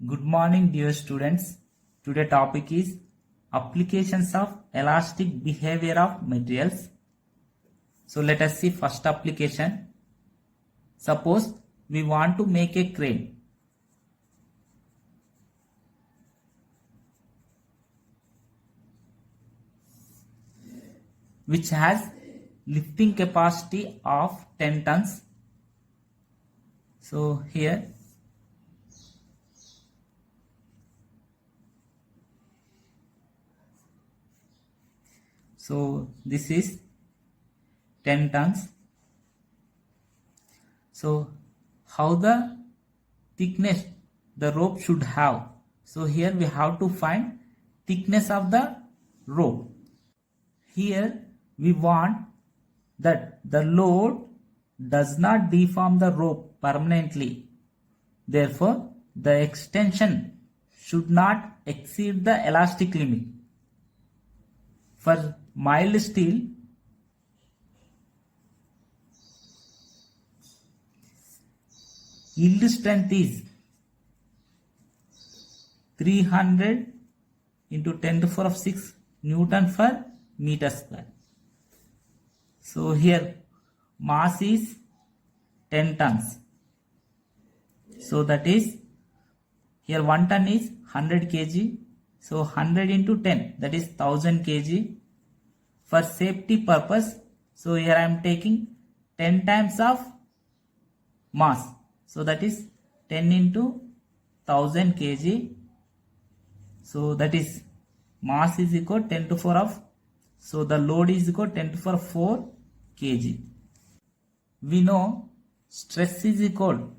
Good morning, dear students. Today topic is applications of elastic behavior of materials. So let us see first application. Suppose we want to make a crane. Which has lifting capacity of 10 tons. So here this is 10 tons. So how the thickness the rope should have? So here we have to find thickness of the rope. Here we want that the load does not deform the rope permanently. Therefore, the extension should not exceed the elastic limit. For mild steel, yield strength is 300 into 10 to the power of 6 Newton per meter square. So here mass is 10 tons. So that is here 1 ton is 100 kg. So 100 into 10, that is 1000 kg. For safety purpose, so here I am taking 10 times of mass. So that is 10 into 1000 kg. So that is mass is equal 10 to the power of. So the load is equal 10 to the power of 4 kg. We know stress is equal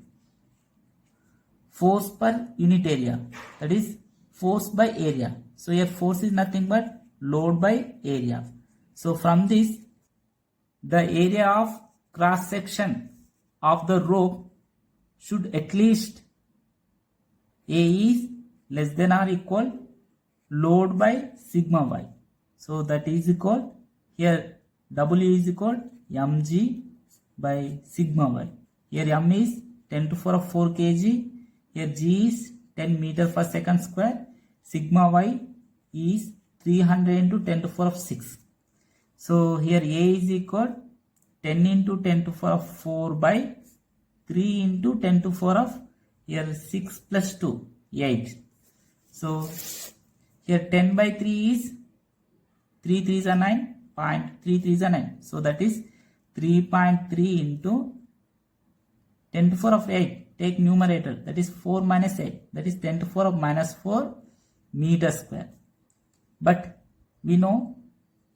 force per unit area, that is force by area. So here force is nothing but load by area. So from this, the area of cross section of the rope should at least A is less than or equal load by sigma y. So that is equal here W is equal mg by sigma y. Here m is 10 to the power of 4 kg. Here g is 10 meter per second square. Sigma y is 300 into 10 to the power of 6. So here A is equal 10 into 10 to the power of 4 by 3 into 10 to the power of here 6 plus 2, 8. So here 10 by 3 is 3 3s are 9, 0.3 3s are 9. So that is 3.3 into 10 to the power of 8. Take numerator, that is 4 minus 8, that is 10 to the power of minus 4 meter square. But we know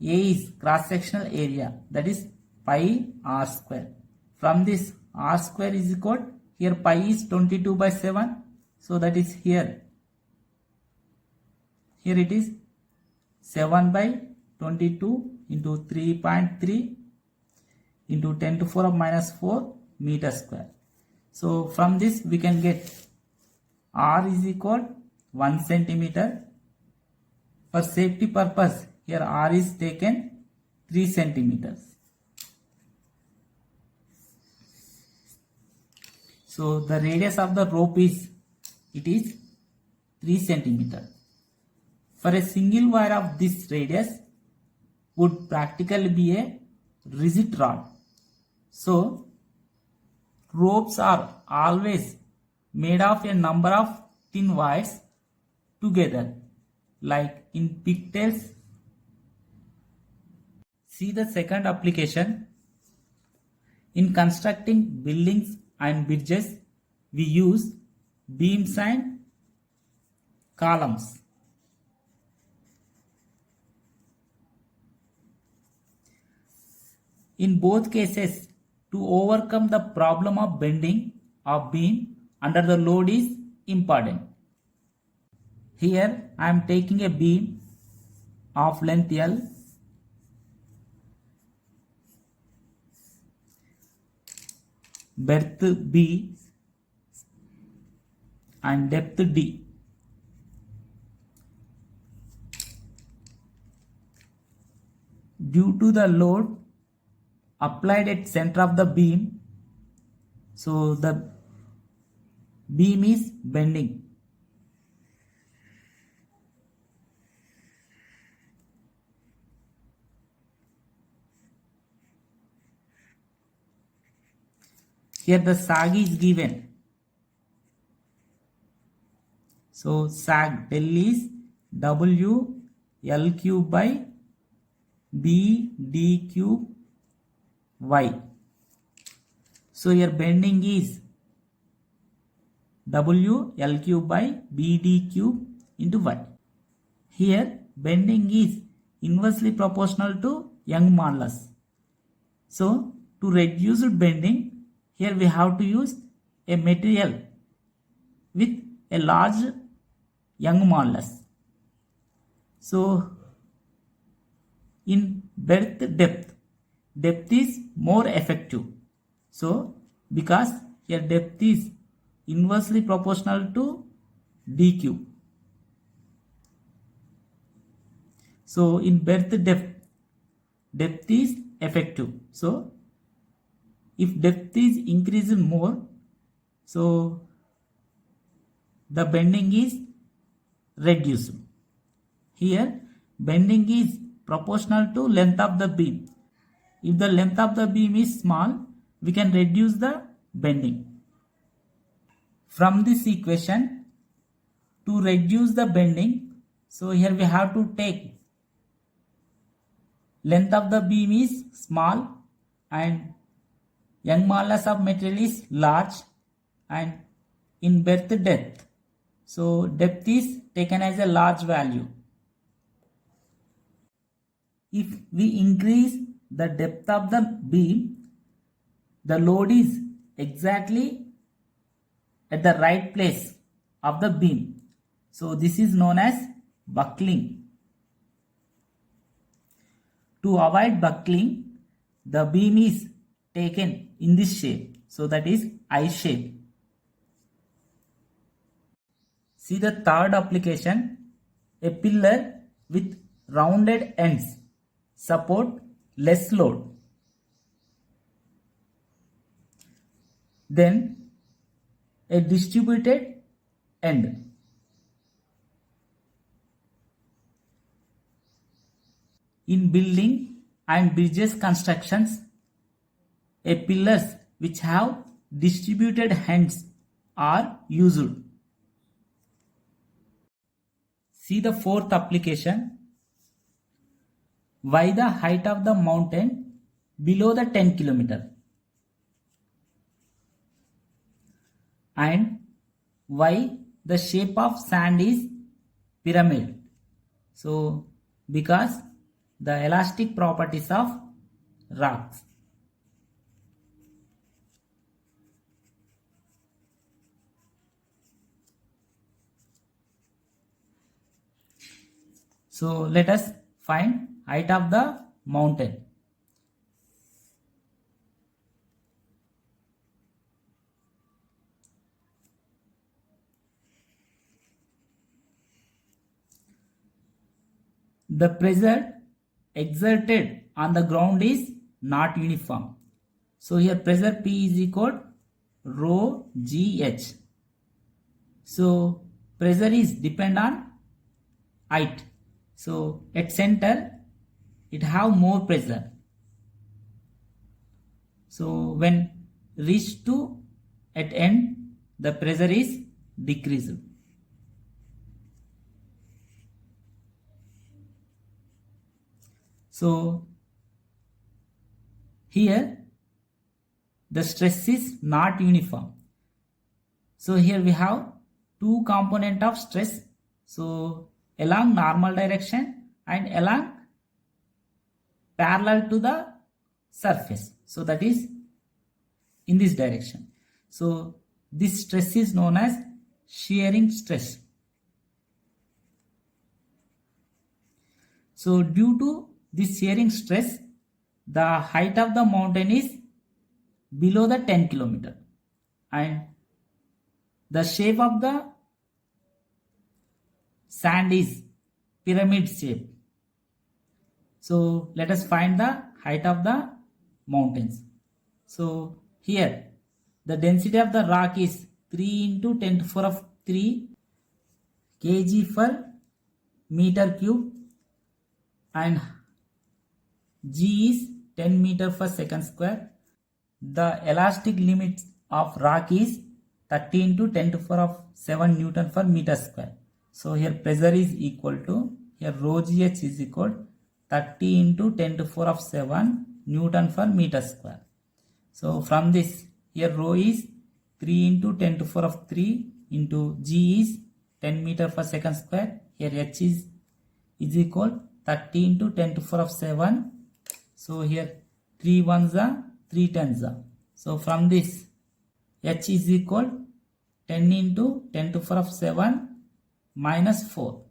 A is cross sectional area, that is pi r square. From this r square is equal, here pi is 22 by 7. So that is here it is 7 by 22 into 3.3 into 10 to the power of minus 4 meter square. So from this we can get r is equal 1 centimeter. For safety purpose, here r is taken 3 centimeters. So the radius of the rope is 3 centimeter. For a single wire of this radius would practically be a rigid rod. So ropes are always made of a number of thin wires together, like in pigtails. See the second application. In constructing buildings and bridges, we use beams and columns. In both cases, to overcome the problem of bending of beam under the load is important. Here I am taking a beam of length L, breadth B and depth D. Due to the load applied at center of the beam, so the beam is bending. Here the sag is given. So sag del is W L cube by B D cube Y. So here bending is W L cube by B D cube into Y. Here bending is inversely proportional to Young modulus. So to reduce bending, here we have to use a material with a large Young modulus. So in breadth depth is more effective. So because here depth is inversely proportional to D cube. So in breadth depth is effective. So if depth is increased more, so the bending is reduced. Here bending is proportional to length of the beam. If the length of the beam is small, we can reduce the bending. From this equation, to reduce the bending, so here we have to take length of the beam is small and Young modulus of material is large, and in breadth depth, so depth is taken as a large value. If we increase the depth of the beam, the load is exactly at the right place of the beam. So this is known as buckling. To avoid buckling, the beam is taken in this shape. So that is I shape. See the third application, a pillar with rounded ends support less load. Then a distributed end. In building and bridges constructions, a pillars which have distributed ends are used. See the fourth application. Why the height of the mountain below the 10 km? And why the shape of sand is pyramid? So because the elastic properties of rocks. So let us find height of the mountain. The pressure exerted on the ground is not uniform. So here pressure P is equal rho GH. So pressure is depend on height. So at center it have more pressure. So when reach to at end, the pressure is decreased. So here the stress is not uniform. So here we have two component of stress. So along normal direction and along parallel to the surface. So that is in this direction. So this stress is known as shearing stress. So due to this shearing stress, the height of the mountain is below the 10 km and the shape of the sand is pyramid shape. So let us find the height of the mountains. So here the density of the rock is 3 into 10 to the power of 3 kg per meter cube and G is 10 meter per second square. The elastic limits of rock is 30 into 10 to the power of 7 Newton per meter square. So here pressure is equal to, here rho GH is equal 30 into 10 to the power of 7 Newton per meter square. So from this, here rho is 3 into 10 to the power of 3 into G is 10 meter per second square. Here H is equal 30 into 10 to the power of 7. So here 3 ones are 3 tens are. So from this, H is equal 10 into 10 to the power of 7 minus 4.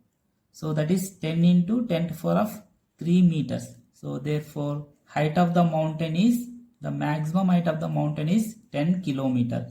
So that is 10 into 10 to the power of 3 meters. So therefore, height of the mountain is, the maximum height of the mountain is 10 kilometers.